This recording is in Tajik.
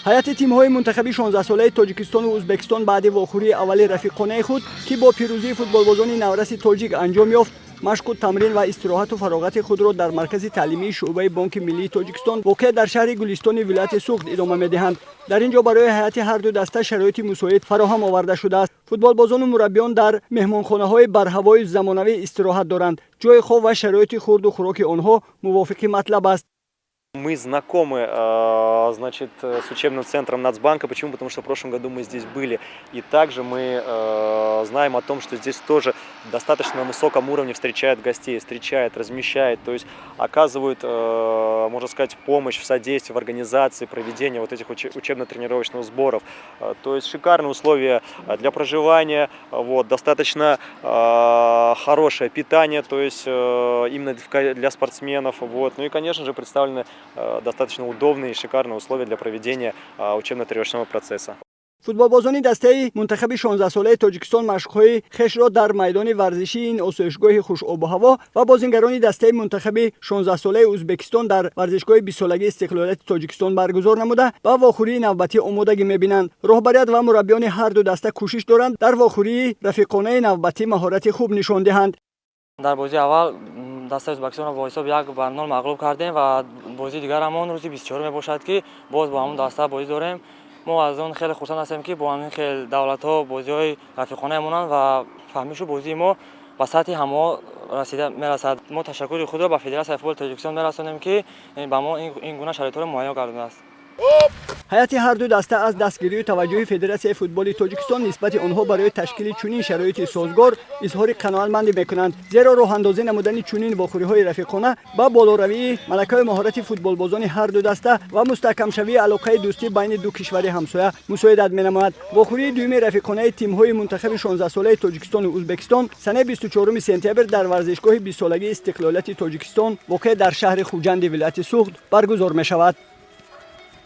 ҳайати тимҳои мунтахаби 16 солаи тоҷикистону ӯзбекистон баъди вохӯрии аввали рафиқонаи худ ки бо пирӯзии футболбозони навраси тоҷик анҷом ёфт, машқу тамрин ва истироҳату фароғати худро дар маркази таълимии шуъбаи Бонки Миллии Тоҷикистон воқеъ дар шаҳри Гулистони вилояти Суғд идома медиҳанд. дар ин ҷо барои ҳайати ҳарду даста шароити мусоид фароҳам оварда шудааст. футболбозону мураббиён дар меҳмонхонаҳои барҳавои замонавӣ истироҳат доранд. ҷои хоб ва шароити хурду хӯроки онҳо мувофиқи матлаб аст. Мы знакомы, значит, с учебным центром Нацбанка. Почему? Потому что в прошлом году мы здесь были. И также мы знаем о том, что здесь тоже достаточно на высоком уровне встречают гостей, встречают, размещают, то есть оказывают, можно сказать, помощь в содействии, в организации проведения вот этих учебно-тренировочных сборов. То есть шикарные условия для проживания, вот, достаточно хорошее питание, то есть именно для спортсменов. Вот. Ну и, конечно же, представлены достаточно удобные и шикарные условия для проведения учебно-тренировочного процесса. футболбозони дастаи мунтахаби 16 солаи Тоҷикистон машқҳои хешро дар майдони варзишии ин осоишгоҳи хушобу-ҳаво ва бозингарони дастаи мунтахаби 16 солаи Ӯзбекистон дар варзишгоҳи 20 солагии истиқлолияти Тоҷикистон баргузор намуда ба вохӯрии навбатӣ омодагӣ мебинанд. роҳбарият ва мураббиёни ҳарду даста кӯшиш доранд дар вохӯрии рафиқонаи навбатӣ маҳорати хуб нишон диҳанд. дар бозии аввал дастаи Ӯзбекистонро бо ҳисоби 1-0 мағлуб кардем ва бозии дигарамон рӯзи 24 мебошад ки боз бо ҳамон даста бозӣ дорем. мо аз он хеле хурсанд ҳастем ки бо ҳамин хел давлатҳо бозиҳои рафиқона монанд ва фаҳмишу бозии мо ба сатҳи ҳамо расида мерасад. мо ташаккури худро ба Федератсияи футболи Тоҷикистон мерасонем ки ба мо ин гуна шароитро муайё гардонааст. ҳайати ҳарду даста аз дастгирию таваҷҷӯҳи Федератсияи футболи Тоҷикистон нисбати онҳо барои ташкили чунин шароити созгор изҳори қаноатмандӣ мекунанд, зеро роҳандозӣ намудани чунин вохӯриҳои рафиқона ба болоравии малакаи маҳорати футболбозони ҳарду даста ва мустаҳкамшавии алоқаи дӯстӣ байни ду кишвари ҳамсоя мусоидат менамояд. вохӯрии дуюми рафиқонаи тимҳои мунтахаби 16 солаи Тоҷикистону Ӯзбекистон санаи 24 сентябр дар варзишгоҳи 20 солагии истиқлолияти Тоҷикистон воқеъ дар шаҳри Хуҷанди вилояти Суғд баргузор мешавад.